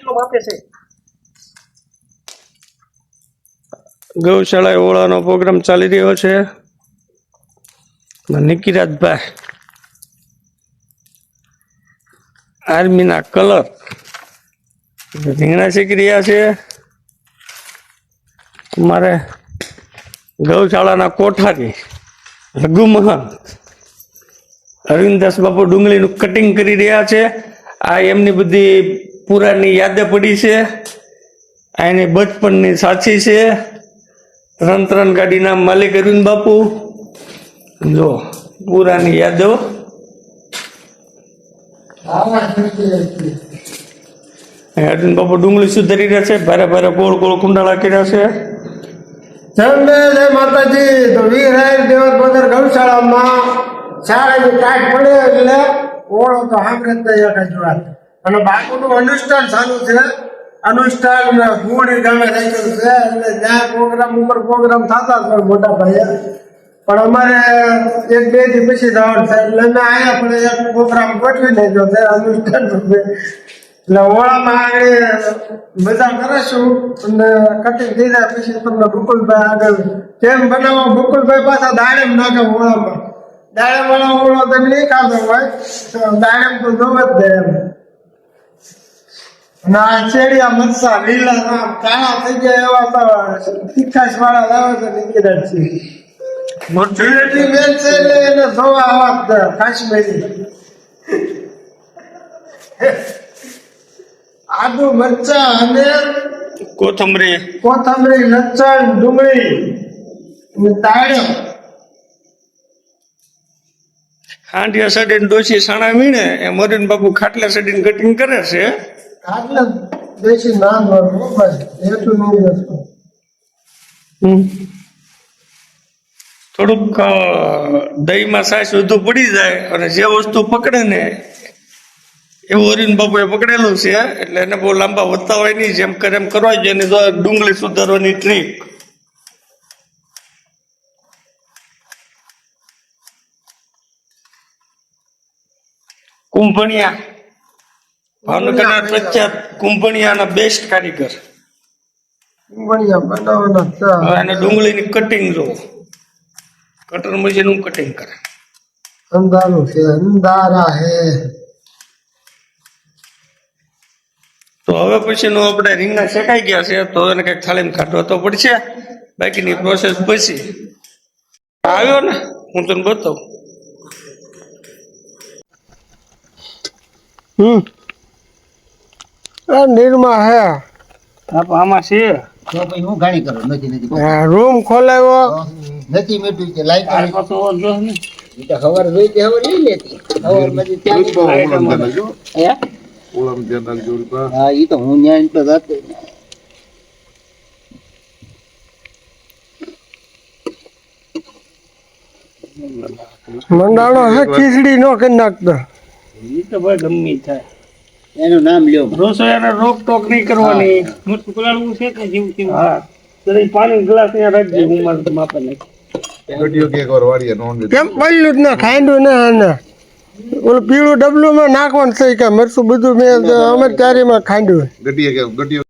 કેટલું માપે છે? ગૌશાળા ઓળાનો પ્રોગ્રામ ચાલી રહ્યો છે. નિકિરાજભાઈ આર્મીના કલર રીંગણા શીખી રહ્યા છે. અમારે ગૌશાળાના કોઠારી લઘુ મહંત અરવિંદાસ બાપુ ડુંગળીનું કટિંગ કરી રહ્યા છે. આ એમની બધી પુરાની યાદે પડી છે. આ એની બચપનની સાચી છે. 3 ગાડીના માલિક અરવિંદ બાપુ જો પુરાની યાદો. અરવિંદ બાપુ ડુંગળી સુધારી રહ્યા છે. ભારે ભારે ગોળ ગોળ કુંડાળા કર્યા છે. જય માતાજી. તો વીર દેવત બદર ગૌશાળામાં શાળાની કાટ પડે એટલે ઓળો તો સાંભળે જ નહીં એક જ વાત. અને બાપુનું અનુષ્ઠાન ચાલુ છે. અનુષ્ઠાન ગુણી ગામે રાખ્યું છે એટલે જ્યાં પ્રોગ્રામ ઉપર પ્રોગ્રામ થતા હોય મોટા ભાઈએ પણ અમારે 1-2 દી પછી જવાનું છે એટલે અમે અહીંયા પણ એક પ્રોગ્રામ ગોઠવી નાખ્યો છે અનુષ્ઠાન રૂપે. એટલે ઓળામાં આગળ મજા કરીશું અને કટિંગ થઈ જાય પછી તમને બકુલભાઈ આગળ કેમ બનાવો. બકુલભાઈ પાછા દાડેમ નાખે ઓળામાં. દાડેમ વાળો ઓળો તમે નહીં ખાધો હોય તો દાડેમ તો જોવે જ દે એમ. અને આ ચેડિયા મરચા લીલા કાળા થઈ ગયા એવા તીખાશ વાળા લાવે છે નિકિરાજસિંહ. એટલી મેન છે એટલે એને જોવા આવા કાશ્મીરી આદુ મરચા અને કોથમરી લસણ ડુંગળી તાળ્યો હાંડિયા સડીને ડોસી સાણા વીણે એમ અરવિંદ બાપુ ખાટલા સડીને કટિંગ કરે છે. આટલે દેશી નામ ભાઈ એટલું નહીં રહેતું. થોડુંક દહીંમાં સાસ વધુ પડી જાય અને જે વસ્તુ પકડે ને એવું અરવિંદ બાપુએ પકડેલું છે એટલે એને બહુ લાંબા વધતા હોય નહીં. જેમ કરે એમ કરવા જોઈએ. એની ડુંગળી સુધારવાની ટ્રીક. કુંભણિયા ભાવનગરના પ્રખ્યાત કુંભણિયાના બેસ્ટ કારીગર. બનાવવાના એને ડુંગળીની કટિંગ જો કટર મશીનનું કટિંગ કરે. અંધારું છે અંધારા હે. તો હવે પછીનું આપણે રીંગણા શેકાઈ ગયા છે તો એને કંઈક થાળીમાં કાઢવા તો પડશે. બાકીની પ્રોસેસ પછી આવ્યો ને હું તને બતાવું. નિર્મા હે આમાં છે તો પછી હું ઘણી કરું નથી રૂમ ખોલાવ્યો નથી મેટું કે લાઈટ એ તો ખબર જોઈ તે ખબર લઈ લેતી ખબર બધી હા એ તો હું ન્યાય તો જાતે મંડાણો હે ખીચડી નો કરી નાખતો. એ તો ભાઈ ગમે થાય. એનું નામ લ્યો. રસોઈને રોક ટોક નહીં કરવાની. હા પાણી ગ્લાસ અહીંયા રાખજે. હું મારે માપે નાખી કેમ પડ્યું જ ના ખાંડું ને અને ઓલું પીળું ડબલું માં નાખવાનું છે કે મરચું બધું મેં અમે ચારીમાં ખાંડ્યું.